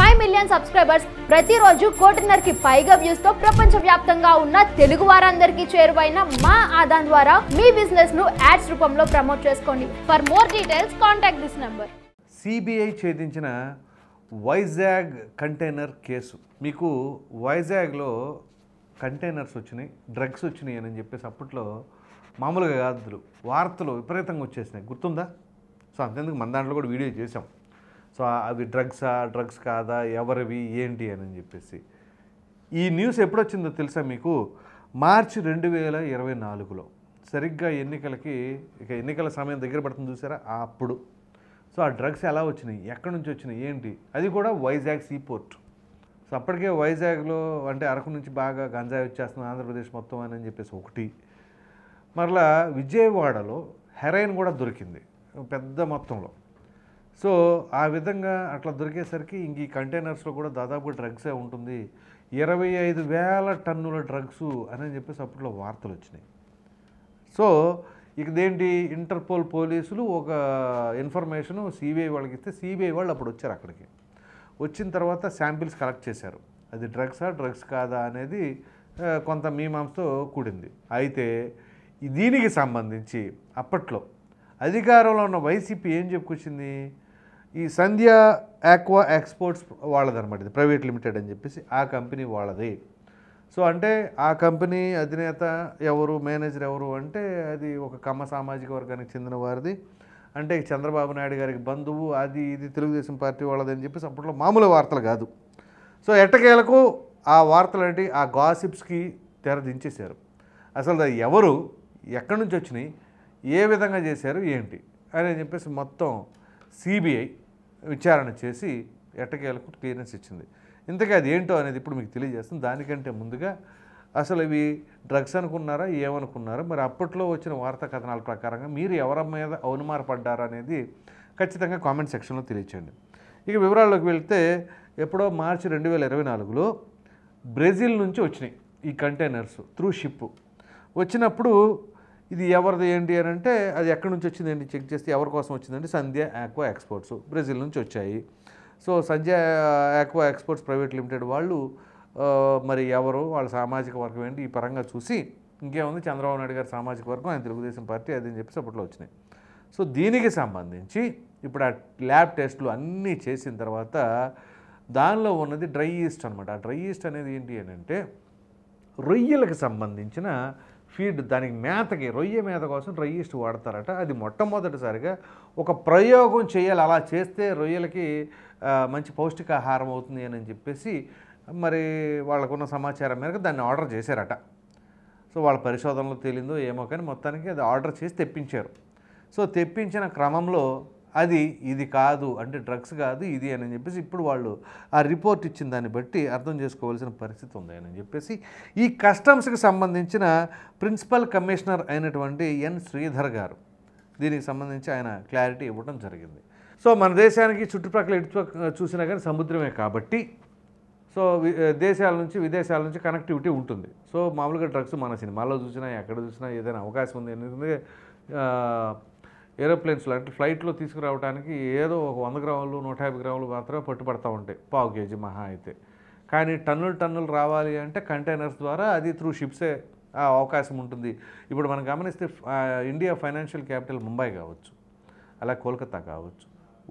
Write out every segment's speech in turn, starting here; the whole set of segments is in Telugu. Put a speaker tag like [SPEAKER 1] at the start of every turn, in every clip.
[SPEAKER 1] 5 మిలియన్ సబ్స్క్రైబర్స్, ప్రతిరోజు కోటిన్నరకి పైగా వ్యూస్ తో ప్రపంచవ్యాప్తంగా ఉన్న తెలుగు వారందరికీ చేరువైన మా ఆదాన్ ద్వారా మీ బిజినెస్ ను యాడ్స్ రూపంలో ప్రమోట్ చేసుకోండి. For more details contact this number.
[SPEAKER 2] CBI ఛేదించిన వైజాగ్ కంటైనర్ కేసు. మీకు వైజాగ్లో కంటైనర్స్ వచ్చినాయి, డ్రగ్స్ వచ్చినాయి అని చెప్పేసి అప్పట్లో మామూలుగా కాదు, వార్తలు విపరీతంగా వచ్చేసినాయి, గుర్తుందా? సో అంతేందుకు మన దాంట్లో కూడా వీడియో చేసాం. సో అవి డ్రగ్స్ కాదా, ఎవరివి ఏంటి అని చెప్పేసి. ఈ న్యూస్ ఎప్పుడొచ్చిందో తెలుసా మీకు? మార్చి 2024లో సరిగ్గా ఎన్నికల సమయం దగ్గర పడుతుంది చూసారా, అప్పుడు. సో ఆ డ్రగ్స్ ఎలా వచ్చినాయి, ఎక్కడి నుంచి వచ్చినాయి, ఏంటి, అది కూడా వైజాగ్ సీపోర్ట్. సో అప్పటికే వైజాగ్లో అంటే అరకు నుంచి బాగా గంజాయి వచ్చేస్తుంది ఆంధ్రప్రదేశ్ మొత్తం అని చెప్పేసి ఒకటి. మరలా విజయవాడలో హెరాయిన్ కూడా దొరికింది పెద్ద మొత్తంలో. సో ఆ విధంగా అట్లా దొరికేసరికి ఇంక ఈ కంటైనర్స్లో కూడా దాదాపు డ్రగ్సే ఉంటుంది. 25,000 టన్నుల డ్రగ్స్ అని చెప్పేసి అప్పట్లో వార్తలు వచ్చినాయి. సో ఇదేంటి, ఇంటర్పోల్ పోలీసులు ఒక ఇన్ఫర్మేషను సిబిఐ వాళ్ళకి ఇస్తే సిబిఐ వాళ్ళు అప్పుడు వచ్చారు. అక్కడికి వచ్చిన తర్వాత శాంపిల్స్ కలెక్ట్ చేశారు. అది డ్రగ్స్ కాదా అనేది కొంత మీమాంసతో కూడింది. అయితే దీనికి సంబంధించి అప్పట్లో అధికారంలో ఉన్న వైసీపీ ఏం చెప్పుకొచ్చింది, ఈ సంధ్య ఆక్వా ఎక్స్పోర్ట్స్ వాళ్ళదనమాట, ఇది ప్రైవేట్ లిమిటెడ్ అని చెప్పేసి, ఆ కంపెనీ వాళ్ళది. సో అంటే ఆ కంపెనీ అధినేత ఎవరు, మేనేజర్ ఎవరు అంటే అది ఒక కమ్మ సామాజిక వర్గానికి చెందిన వారిది, అంటే చంద్రబాబు నాయుడు గారికి బంధువు, అది ఇది తెలుగుదేశం పార్టీ వాళ్ళది అని చెప్పేసి అప్పట్లో మామూలు వార్తలు కాదు. సో ఎట్టకేలకు ఆ వార్తలు అంటే ఆ గాసిప్స్కి తెర దించేశారు. అసలు ఎవరు, ఎక్కడి నుంచి వచ్చినాయి, ఏ విధంగా చేశారు, ఏంటి అని చెప్పేసి మొత్తం సిబిఐ విచారణ చేసి ఎట్టకేలకు క్లియరెన్స్ ఇచ్చింది. ఇంతకీ అది ఏంటో అనేది ఇప్పుడు మీకు తెలియజేస్తుంది. దానికంటే ముందుగా అసలు ఇవి డ్రగ్స్ అనుకున్నారా, ఏమనుకున్నారా, మరి అప్పట్లో వచ్చిన వార్తా కథనాల ప్రకారంగా మీరు ఎవరి మీద అవనుమానపడ్డారా అనేది ఖచ్చితంగా కామెంట్ సెక్షన్లో తెలియచేయండి. ఇక వివరాల్లోకి వెళ్తే ఎప్పుడో మార్చి 2024లో బ్రెజిల్ నుంచి వచ్చినాయి ఈ కంటైనర్స్ త్రూ షిప్. వచ్చినప్పుడు ఇది ఎవరిది ఏంటి అని అంటే అది ఎక్కడి నుంచి వచ్చింది ఏంటి చెక్ చేస్తే ఎవరి కోసం వచ్చిందంటే సంధ్య ఆక్వా ఎక్స్పోర్ట్స్ బ్రెజిల్ నుంచి వచ్చాయి. సో సంధ్య ఆక్వా ఎక్స్పోర్ట్స్ ప్రైవేట్ లిమిటెడ్ వాళ్ళు మరి ఎవరు, వాళ్ళ సామాజిక వర్గం ఏంటి, ఈ పరంగా చూసి ఇంకేముంది చంద్రబాబు నాయుడు గారి సామాజిక వర్గం, ఆయన తెలుగుదేశం పార్టీ, అది అని చెప్పేసి అప్పట్లో వచ్చినాయి. సో దీనికి సంబంధించి ఇప్పుడు ఆ ల్యాబ్ టెస్టులు అన్నీ చేసిన తర్వాత దానిలో ఉన్నది డ్రై ఈస్ట్ అనమాట. ఆ డ్రై ఈస్ట్ అనేది ఏంటి అని అంటే రొయ్యలకు సంబంధించిన ఫీడ్, దానికి మేతకి, రొయ్య మేత కోసం డ్రై ఈస్ట్ వాడతారట. అది మొట్టమొదటిసారిగా ఒక ప్రయోగం చేయాలి, అలా చేస్తే రొయ్యలకి మంచి పౌష్టికాహారం అవుతుంది అని చెప్పేసి మరి వాళ్ళకున్న సమాచారం మేరకు దాన్ని ఆర్డర్ చేశారట. సో వాళ్ళ పరిశోధనలో తేలిందో ఏమో కానీ మొత్తానికి అది ఆర్డర్ చేసి తెప్పించారు. సో తెప్పించిన క్రమంలో ఇది కాదు అంటే డ్రగ్స్ కాదు ఇది అని చెప్పేసి ఇప్పుడు వాళ్ళు ఆ రిపోర్ట్ ఇచ్చిన దాన్ని బట్టి అర్థం చేసుకోవాల్సిన పరిస్థితి ఉంది అని చెప్పేసి ఈ కస్టమ్స్కి సంబంధించిన ప్రిన్సిపల్ కమిషనర్ అయినటువంటి ఎన్ శ్రీధర్ గారు దీనికి సంబంధించి ఆయన క్లారిటీ ఇవ్వడం జరిగింది. సో మన దేశానికి చుట్టుపక్కల ఎటు చూసినా కానీ సముద్రమే కాబట్టి సో విదేశాల నుంచి కనెక్టివిటీ ఉంటుంది. సో మామూలుగా డ్రగ్స్ మన సినిమాల్లో చూసినా ఎక్కడ చూసినా ఏదైనా అవకాశం ఉంది. ఎందుకంటే ఏరోప్లేన్స్లో అంటే ఫ్లైట్లో తీసుకురావడానికి ఏదో ఒక 100 గ్రాములు 150 గ్రాములు మాత్రమే పట్టుబడతా ఉంటాయి, పావు కేజీ మహా అయితే. కానీ టన్నులు రావాలి అంటే కంటైనర్స్ ద్వారా అది త్రూ షిప్సే అవకాశం ఉంటుంది. ఇప్పుడు మనం గమనిస్తే ఇండియా ఫైనాన్షియల్ క్యాపిటల్ ముంబై కావచ్చు, అలా కోల్కతా కావచ్చు,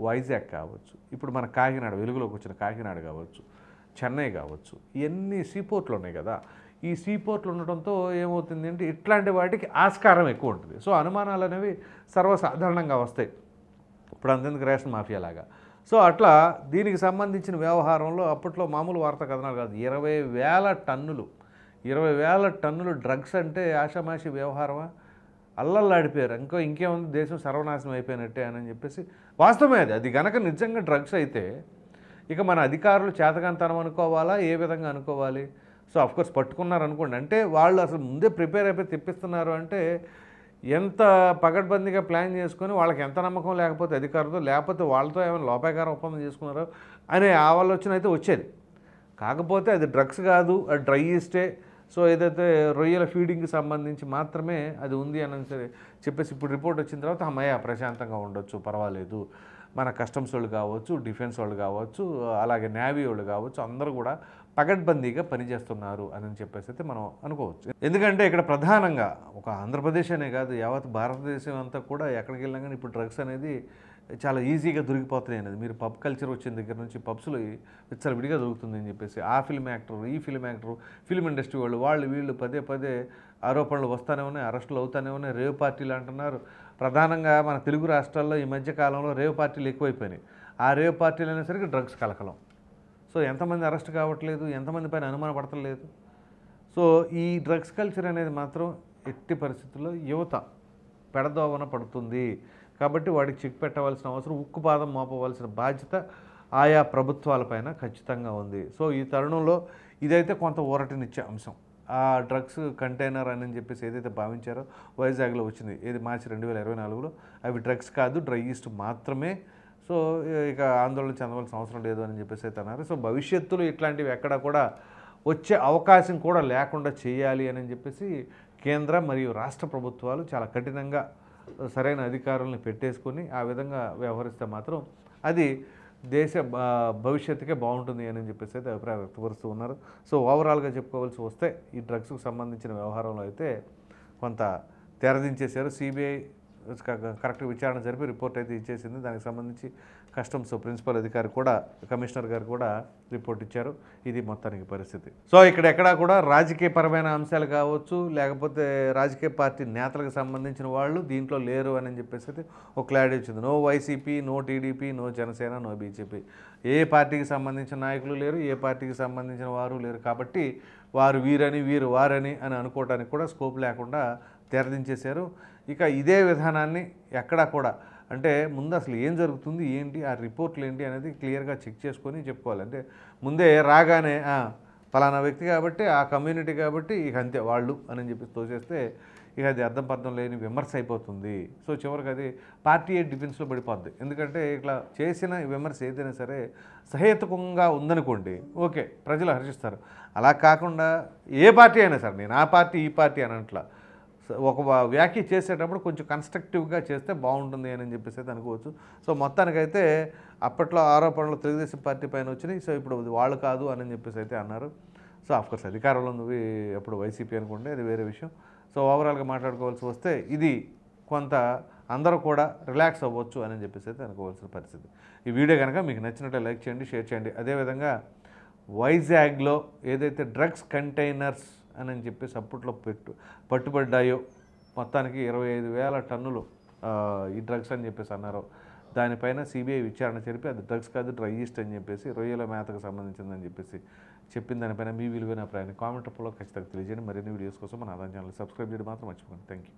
[SPEAKER 2] వైజాగ్ కావచ్చు, ఇప్పుడు మన కాకినాడ, వెలుగులోకి వచ్చిన కాకినాడ కావచ్చు, చెన్నై కావచ్చు, ఇవన్నీ సీపోర్ట్లు ఉన్నాయి కదా. ఈ సీపోర్ట్లు ఉండటంతో ఏమవుతుంది అంటే ఇట్లాంటి వాటికి ఆస్కారం ఎక్కువ ఉంటుంది. సో అనుమానాలు అనేవి సర్వసాధారణంగా వస్తాయి, ఇప్పుడు అంతెందుకు రేషన్ మాఫియా లాగా. సో అట్లా దీనికి సంబంధించిన వ్యవహారంలో అప్పట్లో మామూలు వార్తా కథనాలు కాదు, 20,000 టన్నులు డ్రగ్స్ అంటే ఆషామాషి వ్యవహారమా, అల్లల్లాడిపోయారు. ఇంకేముంది, దేశం సర్వనాశనం అయిపోయినట్టే అని చెప్పేసి వాస్తవమే. అది గనక నిజంగా డ్రగ్స్ అయితే ఇక మన అధికారులు చేతకంతనం అనుకోవాలా, ఏ విధంగా అనుకోవాలి? సో అఫ్కోర్స్ పట్టుకున్నారు అనుకోండి, అంటే వాళ్ళు అసలు ముందే ప్రిపేర్ అయిపోయి తెప్పిస్తున్నారు అంటే ఎంత పగడ్బందీగా ప్లాన్ చేసుకొని వాళ్ళకి ఎంత నమ్మకం లేకపోతే అధికారులతో, లేకపోతే వాళ్ళతో ఏమైనా లోపాయకార ఒప్పందం చేసుకున్నారో అనే ఆలోచన అయితే వచ్చేది. కాకపోతే అది డ్రగ్స్ కాదు, అది డ్రై ఈస్టే. సో ఏదైతే రొయ్యల ఫీడింగ్కి సంబంధించి మాత్రమే అది ఉంది అని చెప్పేసి ఇప్పుడు రిపోర్ట్ వచ్చిన తర్వాత అమ్మయ్య ప్రశాంతంగా ఉండొచ్చు, పర్వాలేదు మన కస్టమ్స్ వాళ్ళు కావచ్చు, డిఫెన్స్ వాళ్ళు కావచ్చు, అలాగే నేవీ వాళ్ళు కావచ్చు, అందరూ కూడా పకడ్బందీగా పనిచేస్తున్నారు అని చెప్పేసి అయితే మనం అనుకోవచ్చు. ఎందుకంటే ఇక్కడ ప్రధానంగా ఒక ఆంధ్రప్రదేశ్ అనే కాదు, యావత్ భారతదేశం అంతా కూడా ఎక్కడికి వెళ్ళినా కానీ ఇప్పుడు డ్రగ్స్ అనేది చాలా ఈజీగా దొరికిపోతున్నాయి అనేది. మీరు పబ్ కల్చర్ వచ్చిన దగ్గర నుంచి పబ్స్లో విచ్చలవిడిగా దొరుకుతుంది అని చెప్పేసి ఆ ఫిల్మ్ యాక్టర్, ఈ ఫిల్మ్ యాక్టర్, ఫిల్మ్ ఇండస్ట్రీ వాళ్ళు వీళ్ళు పదే పదే ఆరోపణలు వస్తూనే ఉన్నాయి, అరెస్టులు అవుతూనే ఉన్నాయి, రేవ్ పార్టీలు అంటున్నారు. ప్రధానంగా మన తెలుగు రాష్ట్రాల్లో ఈ మధ్య కాలంలో రేవ్ పార్టీలు ఎక్కువైపోయినాయి. ఆ రేవ్ పార్టీలు అనేసరికి డ్రగ్స్ కలకలం. సో ఎంతమంది అరెస్ట్ కావట్లేదు, ఎంతమంది పైన అనుమానం పడతలేదు. సో ఈ డ్రగ్స్ కల్చర్ అనేది మాత్రం ఎట్టి పరిస్థితుల్లో యువత పెడదోవన పడుతుంది. కాబట్టి వాడికి చెక్ పెట్టవలసిన అవసరం, ఉక్కుపాదం మోపవలసిన బాధ్యత ఆయా ప్రభుత్వాలపైన ఖచ్చితంగా ఉంది. సో ఈ తరుణంలో ఇదైతే కొంత ఊరటనిచ్చే అంశం. ఆ డ్రగ్స్ కంటైనర్ అని చెప్పేసి ఏదైతే భావించారో వైజాగ్లో వచ్చింది, ఏది మార్చి 2024లో, అవి డ్రగ్స్ కాదు, డ్రై ఈస్ట్ మాత్రమే. సో ఇక ఆందోళన చెందవలసిన అవసరం లేదు అని చెప్పేసి అయితే అన్నారు. సో భవిష్యత్తులో ఇట్లాంటివి ఎక్కడ కూడా వచ్చే అవకాశం కూడా లేకుండా చేయాలి అని చెప్పేసి కేంద్ర మరియు రాష్ట్ర ప్రభుత్వాలు చాలా కఠినంగా సరైన అధికారులను పెట్టేసుకొని ఆ విధంగా వ్యవహరిస్తే మాత్రం అది దేశ భవిష్యత్తుకే బాగుంటుంది అని చెప్పేసి అయితే అభిప్రాయం వ్యక్తపరుస్తూ ఉన్నారు. సో ఓవరాల్గా చెప్పుకోవాల్సి వస్తే ఈ డ్రగ్స్కు సంబంధించిన వ్యవహారంలో అయితే కొంత తెరదించేశారు. సిబిఐ కరెక్ట్గా విచారణ జరిపి రిపోర్ట్ అయితే ఇచ్చేసింది. దానికి సంబంధించి కస్టమ్స్ ప్రిన్సిపల్ అధికారి కూడా, కమిషనర్ గారు కూడా రిపోర్ట్ ఇచ్చారు. ఇది మొత్తానికి పరిస్థితి. సో ఇక్కడ ఎక్కడా కూడా రాజకీయపరమైన అంశాలు కావచ్చు, లేకపోతే రాజకీయ పార్టీ నేతలకు సంబంధించిన వాళ్ళు దీంట్లో లేరు అని చెప్పేసి అయితే ఒక క్లారిటీ వచ్చింది. No YCP, no TDP, no Janasena, no BJP. ఏ పార్టీకి సంబంధించిన నాయకులు లేరు, ఏ పార్టీకి సంబంధించిన వారు లేరు. కాబట్టి వారు వీరని, వీరు వారని అని అనుకోవడానికి కూడా స్కోప్ లేకుండా తెరదించేశారు. ఇక ఇదే విధానాన్ని ఎక్కడా కూడా, అంటే ముందు అసలు ఏం జరుగుతుంది ఏంటి, ఆ రిపోర్ట్లు ఏంటి అనేది క్లియర్గా చెక్ చేసుకొని చెప్పుకోవాలి. అంటే ముందే రాగానే ఫలానా వ్యక్తి కాబట్టి, ఆ కమ్యూనిటీ కాబట్టి ఇక అంతే వాళ్ళు అని చెప్పి తోచేస్తే ఇక అది అర్థం పర్థం లేని విమర్శ అయిపోతుంది. సో చివరికి అది పార్టీ డిఫెన్స్లో పడిపోద్ది. ఎందుకంటే ఇట్లా చేసిన విమర్శ ఏదైనా సరే సహేతుకంగా ఉందనుకోండి, ఓకే, ప్రజలు హర్షిస్తారు. అలా కాకుండా ఏ పార్టీ అయినా సరే, నేను ఆ పార్టీ ఈ పార్టీ అని అట్లా ఒక వ్యాఖ్య చేసేటప్పుడు కొంచెం కన్స్ట్రక్టివ్గా చేస్తే బాగుంటుంది అని చెప్పేసి అయితే అనుకోవచ్చు. సో మొత్తానికైతే అప్పట్లో ఆరోపణలు తెలుగుదేశం పార్టీ పైన వచ్చినాయి. సో ఇప్పుడు వాళ్ళు కాదు అని చెప్పేసి అయితే అన్నారు. సో ఆఫ్కోర్స్ అధికారంలో నువ్వు అప్పుడు వైసీపీ అనుకుంటే అది వేరే విషయం. సో ఓవరాల్గా మాట్లాడుకోవాల్సి వస్తే ఇది కొంత అందరూ కూడా రిలాక్స్ అవ్వచ్చు అని చెప్పేసి అయితే అనుకోవాల్సిన పరిస్థితి. ఈ వీడియో కనుక మీకు నచ్చినట్టే లైక్ చేయండి, షేర్ చేయండి. అదేవిధంగా వైజాగ్లో ఏదైతే డ్రగ్స్ కంటైనర్స్ అని చెప్పేసి అప్పట్లో పట్టుబడ్డాయో, మొత్తానికి 25,000 టన్నులు ఈ డ్రగ్స్ అని చెప్పేసి అన్నారు. దానిపైన సిబిఐ విచారణ జరిపి అది డ్రగ్స్ కాదు, డ్రై ఈస్ట్ అని చెప్పేసి రొయ్యల మేతకు సంబంధించిందని చెప్పేసి చెప్పిన దానిపైన మీ విలువైన అభిప్రాయాన్ని కామెంట్ రూపంలో ఖచ్చితంగా తెలియజేయండి. మరిన్ని వీడియోస్ కోసం మన ఆదాయం ఛానల్ సబ్స్క్రైబ్ చేయడం మాత్రం మర్చిపోకండి. Thank you.